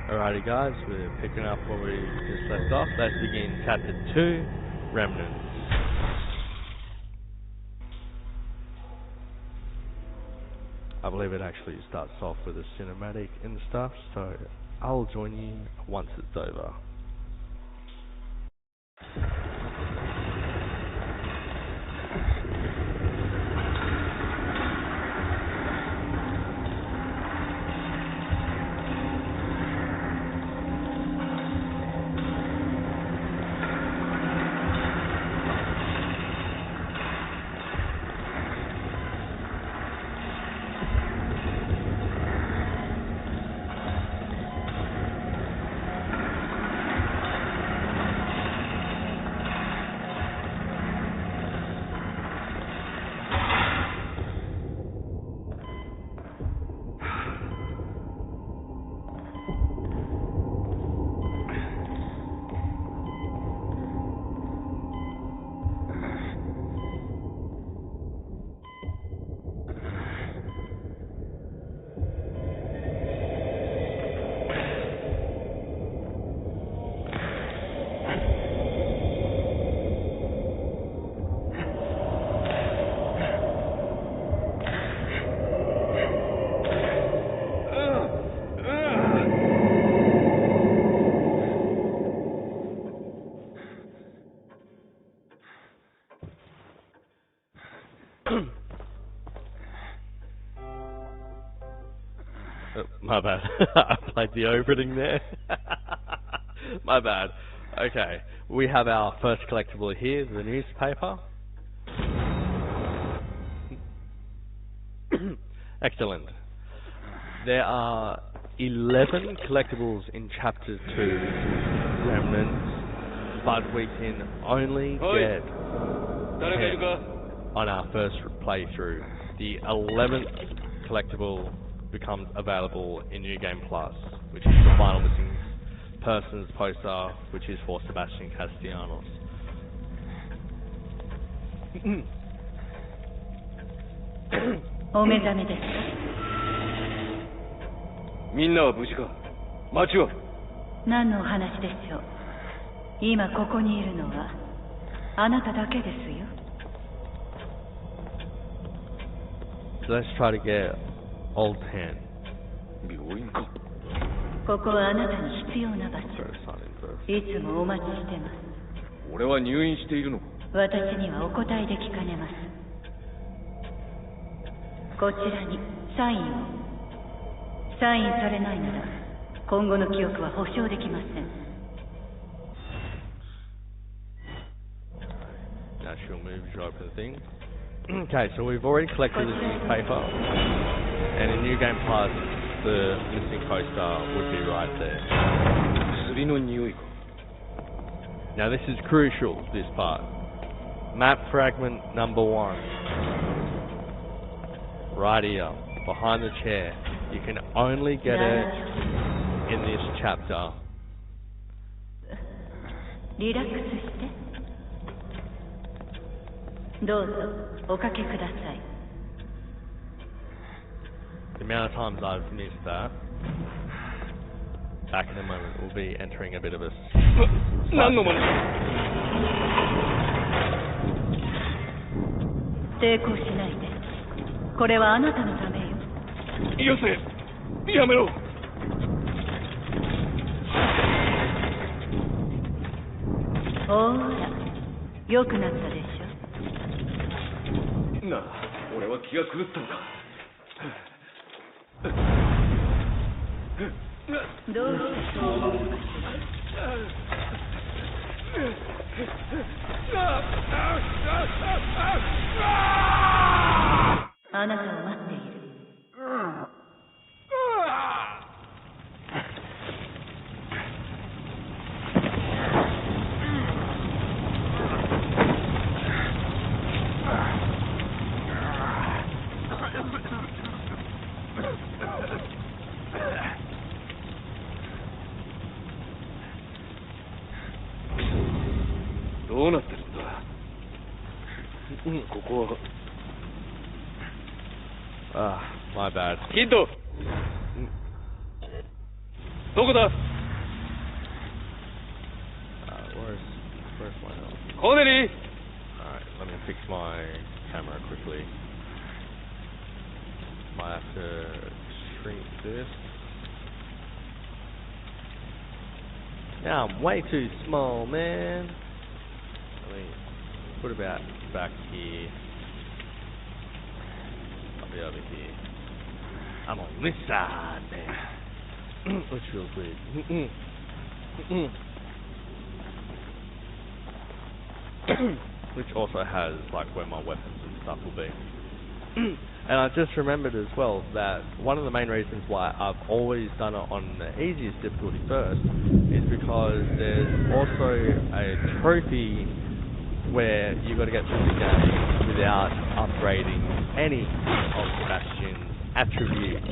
Alrighty guys, we're picking up where we just left off. Let's begin chapter 2, Remnants. I believe it actually starts off with a cinematic and stuff, so I'll join you once it's over. My bad. I played the opening there. My bad. Okay, we have our first collectible here, the newspaper. Excellent. There are 11 collectibles in Chapter 2, Remnants, but we can only get 10 on our first playthrough. The 11th collectible becomes available in New Game Plus, which is the final missing persons poster, which is for Sebastian Castellanos. お目覚めですか。みんなは無事か。町は。何のお話でしょう。今ここにいるのはあなただけですよ。So let's try to get all 10. 病院か。ここはあなたに必要な場所。いつもお待ちしてます。俺は入院しているのか。私にはお答えできかねます。こちらにサインを。サインされないなら今後の記憶は保証できません。Natural moves, you open the thing. Okay, so we've already collected this newspaper, and in New Game Plus, the missing poster would be right there. Now this is crucial, this part. Map fragment number 1. Right here, behind the chair. You can only get it in this chapter. リラックスして。どうぞおかけください。The amount of times I've missed that, back in a moment, we'll be entering a bit of a... 何の真似？抵抗しないで。これはあなたのためよ。よせ、やめろ。ほら、良くなったでしょ。なあ、俺は気が狂ったのか。どうしてそう思うのかしら。あなたを待っている。どうなってるんだ。ここは。Ah, my bad. キッド。どこだ Where's my help? コーネリー Alright, let me fix my camera quickly. Might have to shrink this. Now I'm way too small, man. Let me put about back here. I'll be over here. I'm on this side now. Which feels weird. Which also has like where my weapons and stuff will be. And I just remembered as well that one of the main reasons why I've always done it on the easiest difficulty first is because there's also a trophy where you've got to get through the game without upgrading any of Sebastian's attributes,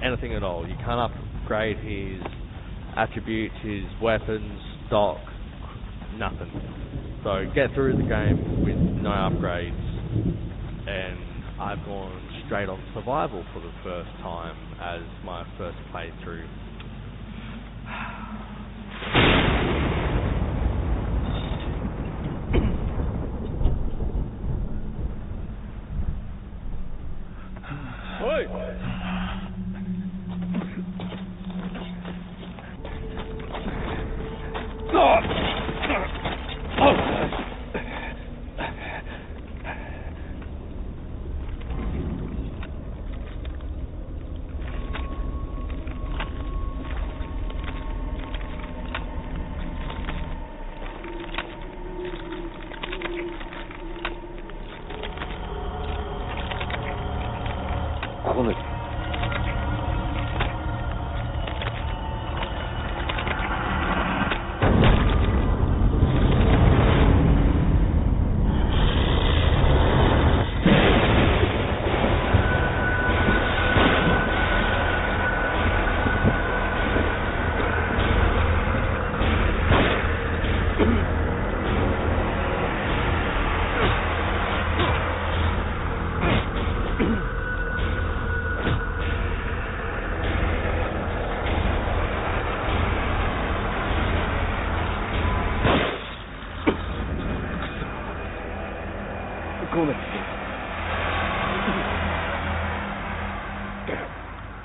anything at all. You can't upgrade his attributes, his weapons, stock, nothing. So get through the game with no upgrades, and I've gone straight on survival for the first time as my first playthrough. Oi!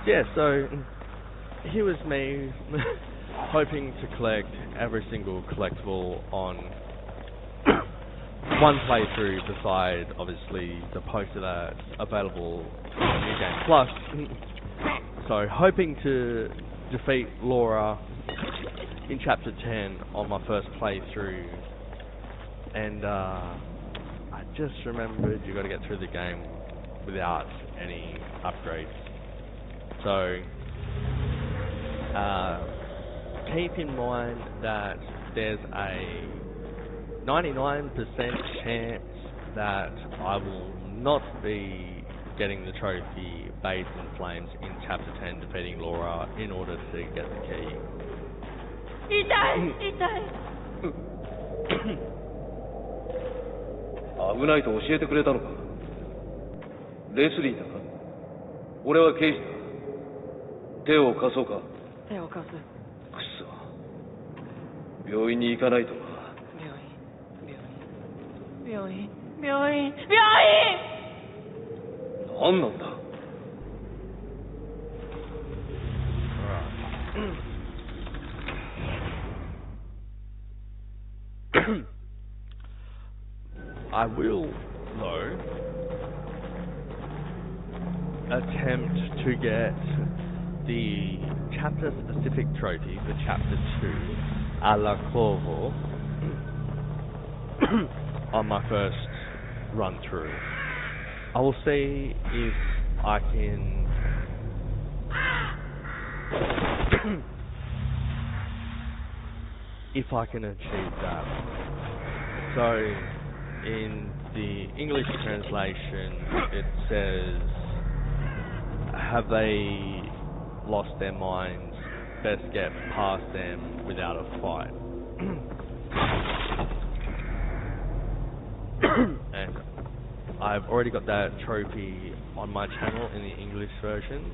Yeah, so here was me hoping to collect every single collectible on one playthrough beside obviously the poster that's available on New Game Plus. So hoping to defeat Laura in Chapter 10 on my first playthrough, and I just remembered you got to get through the game without any upgrades. So keep in mind that there's a 99% chance that I will not be getting the trophy Bathed in Flames in Chapter 10 defeating Laura in order to get the key. 危ないと教えてくれたのか。レスリーだか。俺は刑事だ。手を貸そうか。手を貸す。くそ。病院に行かないとな。病院。何なんだ。I will, though, attempt to get the chapter-specific trophy for Chapter 2, a la Corvo, on my first run-through. I will see if I can achieve that. So, in the English translation, it says, have they lost their minds? Best get past them without a fight. And I've already got that trophy on my channel in the English version.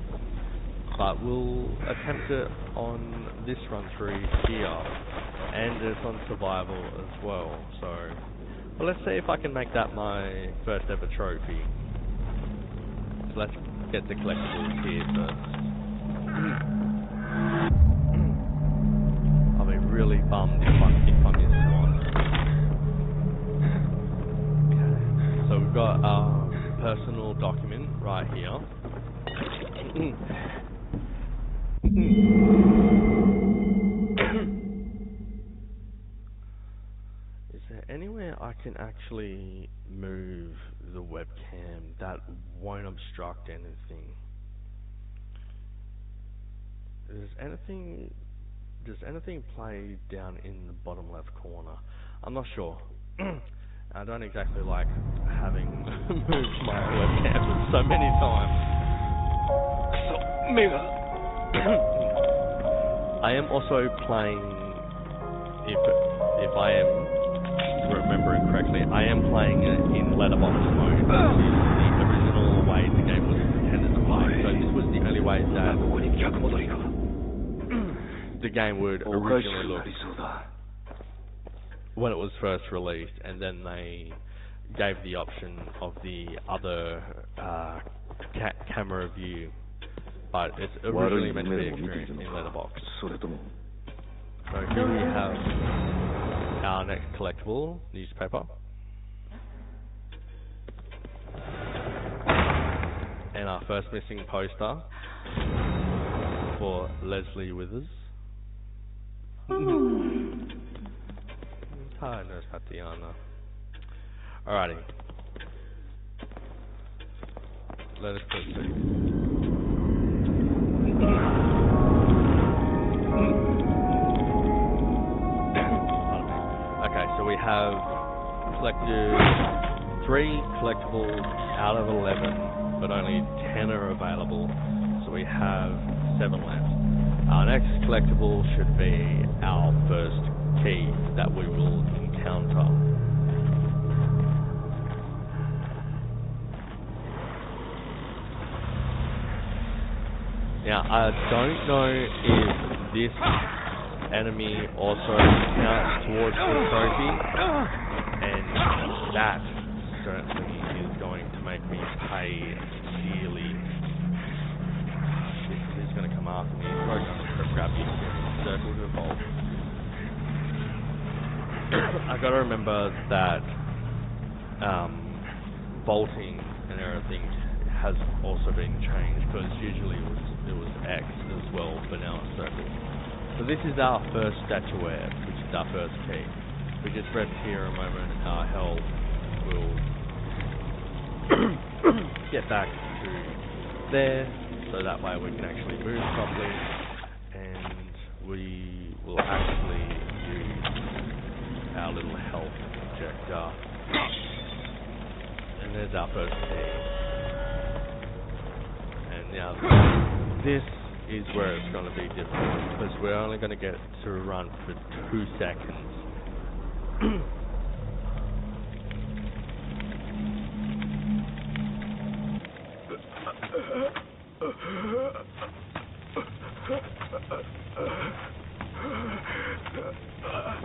but we'll attempt it on this run through here, and it's on survival as well. So, well, let's see if I can make that my first ever trophy. So let's get the collectibles here first. I'll be really bummed if I miss one. Okay. So we've got our personal document right here. Is there anywhere I can actually move the webcam that won't obstruct anything? Does anything play down in the bottom left corner? I'm not sure. I don't exactly like having moved my webcam so many times. I am also playing, if I am remembering correctly, I am playing it in letterbox mode, which is the original way the game was intended to play. So this was the only way that the game would originally look when it was first released, and then they gave the option of the other camera view, but it's originally meant to be experienced in letterbox. So here we have our next collectible, newspaper, and our first missing poster for Leslie Withers. Tatiana. Alrighty. Let us proceed. Okay, so we have collected 3 collectibles out of 11, but only 10 are available, so we have 7 left. Our next collectible should be our first key that we will encounter. Now, I don't know if this enemy also counts towards the trophy, and that certainly is going to make me pay dearly. He's going to come after me. He's probably going to grab me and circle to evolve. I gotta remember that bolting and everything has also been changed, because usually it was X as well, but now it's circle. So this is our first statuette, which is our first key. We just rest here a moment, our health will get back to there, so that way we can actually move properly, and we will actually use our little health injector. And there's our first key. And now this is where it's going to be difficult, because we're only going to get to run for 2 seconds.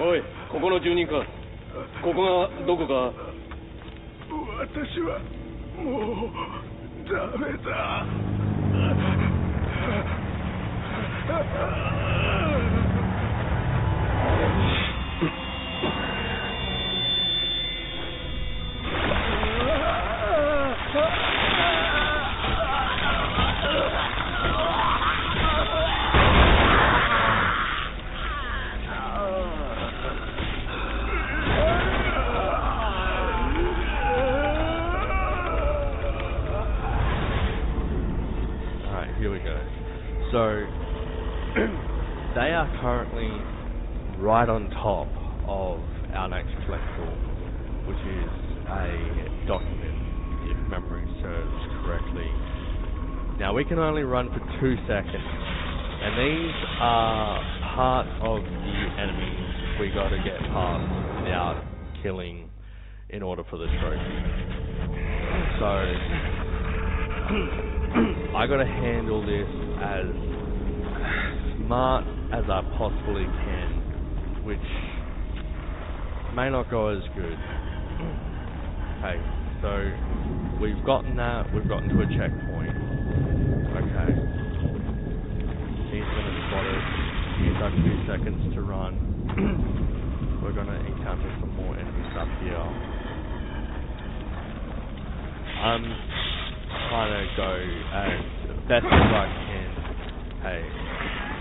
Oi, ここの住人か。ここがどこか。私はもうダメだ。So, they are currently right on top of our next collectible, which is a document, if memory serves correctly. Now, we can only run for 2 seconds, and these are part of the enemies we got to get past without killing in order for the trophy. So, I got to handle this as smart as I possibly can, which may not go as good. Okay, so we've gotten that, we've gotten to a checkpoint. Okay. He's gonna spot us. He's got 2 seconds to run. We're gonna encounter some more enemies up here. I'm trying to go as best as I can. Hey,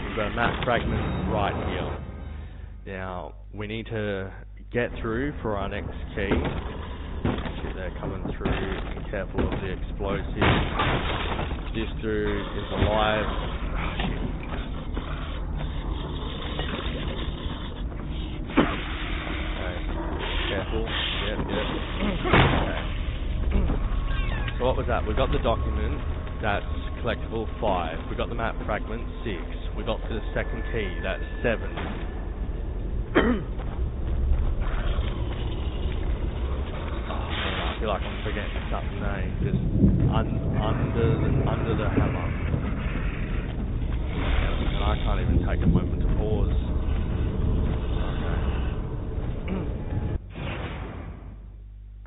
we've got a map fragment right here. Now, we need to get through for our next key. Shit, they're coming through. Be careful of the explosives. This dude is alive. Oh, shit. Okay, careful. Yep. Okay. So what was that? We got the document. That's collectible 5. We got the map fragment 6. We got the second key. That's 7. I feel like I'm forgetting something there. Just under the hammer. And I can't even take a moment to pause.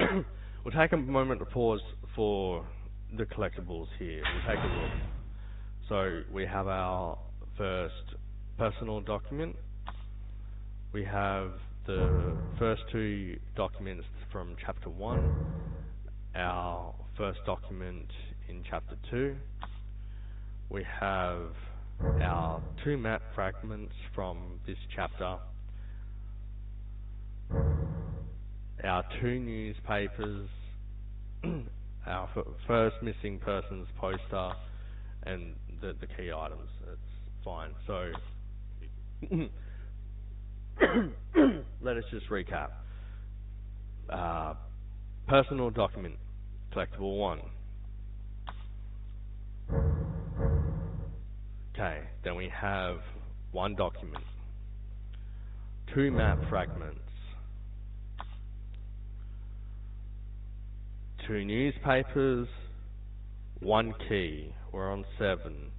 Okay. We'll take a moment to pause for the collectibles here. We'll take a look. So we have our first personal document. We have the first 2 documents from chapter 1, our first document in chapter 2. We have our 2 map fragments from this chapter, our 2 newspapers, our first missing persons poster, and the key items. It's fine. So let us just recap. Personal document, collectible 1. Okay, then we have 1 document, 2 map fragments, 2 newspapers, 1 key. We're on 7.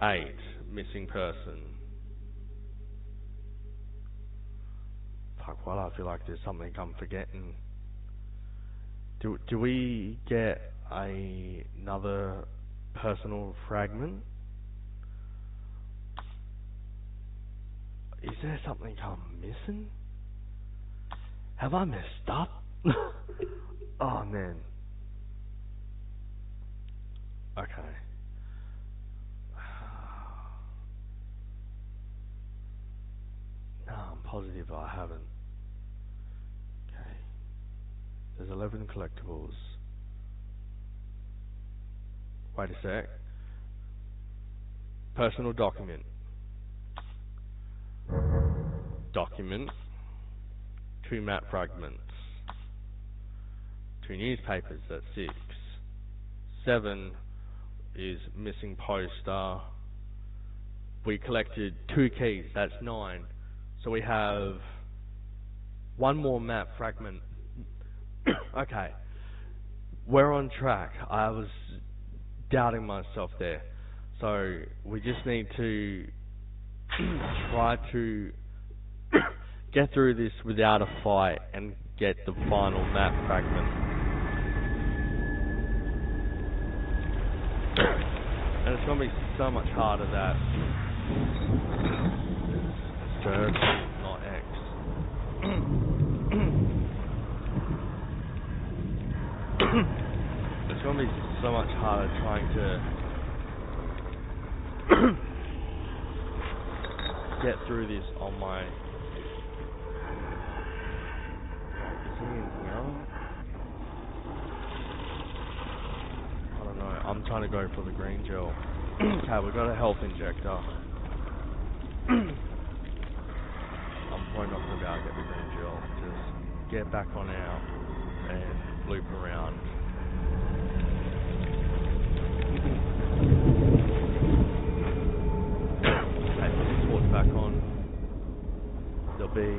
8, missing person. Fuck, well, I feel like there's something I'm forgetting. Do we get another personal fragment? Is there something I'm missing? Have I messed up? Oh man. Okay. No, I'm positive I haven't. Okay. There's 11 collectibles. Wait a sec. Personal document. Document. 2 map fragments. 2 newspapers, that's 6. 7 is missing poster. We collected 2 keys, that's 9. So we have 1 more map fragment. Okay. We're on track. I was doubting myself there. So we just need to try to get through this without a fight and get the final map fragment. And it's going to be so much harder that Stir, not X. It's going to be so much harder trying to get through this on my... Is he in here? I don't know. I'm trying to go for the green gel. Okay, we've got a health injector. I'm probably not going to be able to get the green gel. Just get back on out and loop around. Okay, put the torch back on. There'll be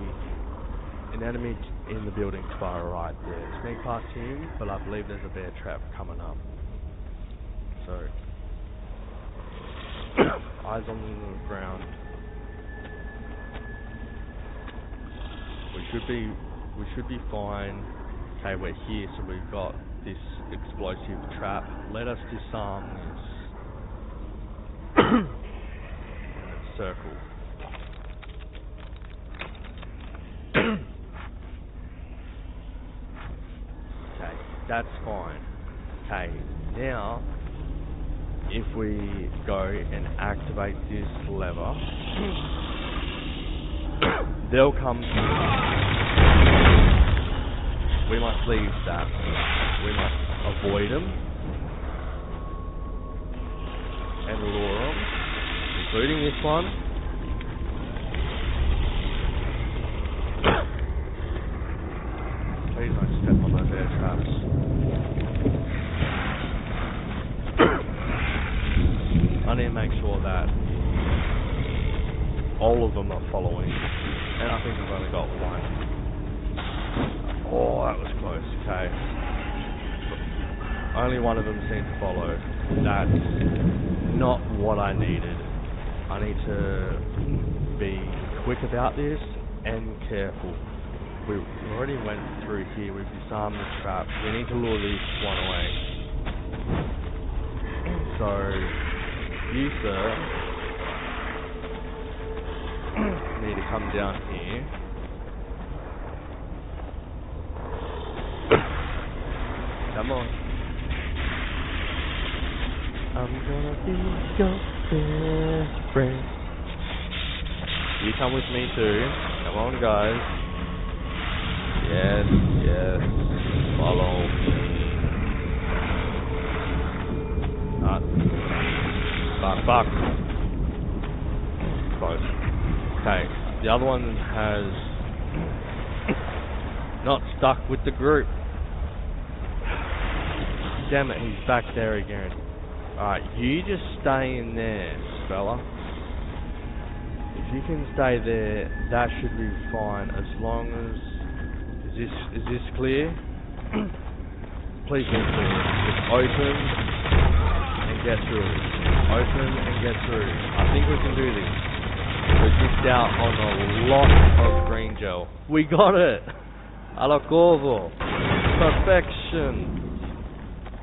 an enemy in the building to our right there. Sneak past him, but I believe there's a bear trap coming up. So Eyes on the ground. We should be fine. Okay, we're here, so we've got this explosive trap. Let us disarm this circle. Okay, that's fine. Okay, now if we go and activate this lever, they'll come. We must leave that. We must avoid them and lure them, including this one. Please don't step on those air traps. I need to make sure that all of them are following, and I think we've only got one. Oh, that was close. Okay. Only one of them seemed to follow. That's not what I needed. I need to be quick about this and careful. We already went through here. We've disarmed the trap. We need to lure this one away. So, you, sir, need to come down here. Come on. I'm gonna be your best friend. You come with me too. Come on, guys. Yes, yes. Follow me. Fuck. Close. Okay. The other one has not stuck with the group. Damn it, he's back there again. Alright, you just stay in there, fella. If you can stay there, that should be fine as long as... Is this clear? Please be clear. Just open and get through. Open and get through. I think we can do this. We missed out on a lot of green gel. We got it! Alla Corvo. Perfection.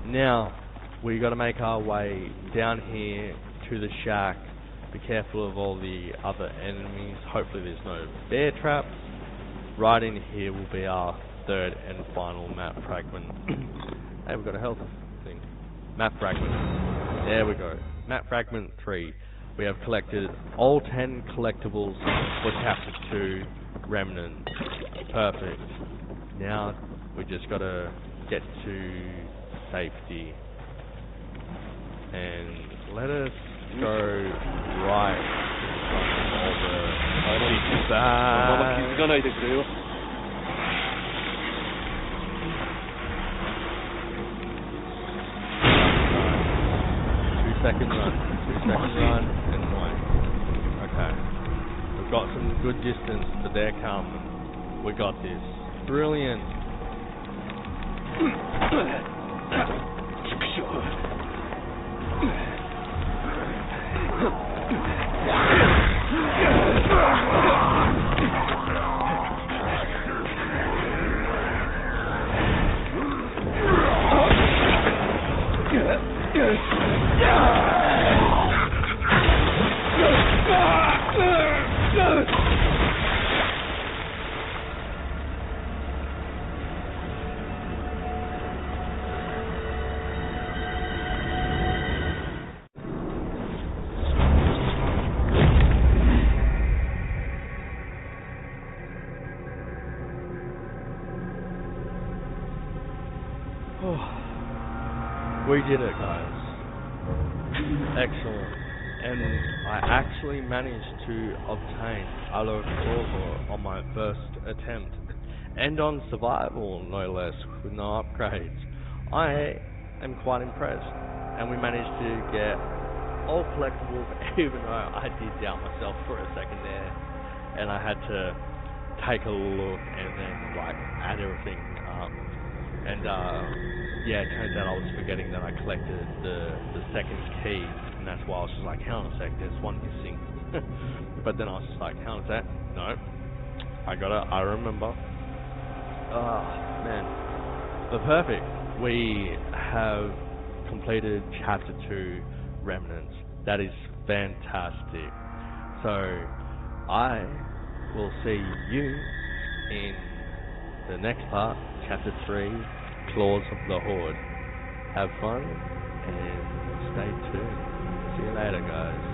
Now, we got to make our way down here to the shack. Be careful of all the other enemies. Hopefully there's no bear traps. Right in here will be our third and final map fragment. Hey, we've got a health thing. Map fragment. There we go. Map fragment 3. We have collected all 10 collectibles for Chapter 2, Remnants. Perfect. Now, we just got to get to safety. And let us go right over the side. 2-second run. 2-second run and away. Okay. We've got some good distance, but they're coming. We got this. Brilliant. We did it, guys. Excellent. And I actually managed to obtain Alla Corvo on my first attempt. And on survival, no less, with no upgrades. I am quite impressed. And we managed to get all collectibles, even though I did doubt myself for a second there. And I had to take a look and then, like, add everything up. And, yeah, it turns out I was forgetting that I collected the second key and that's why I was just like, hang on a sec, there's one missing. But then I was just like, hang on a sec, no, I remember. Man, but perfect. We have completed Chapter 2, Remnants. That is fantastic. So, I will see you in the next part, Chapter 3, Claws of the Horde. Have fun and stay tuned. See you later, guys.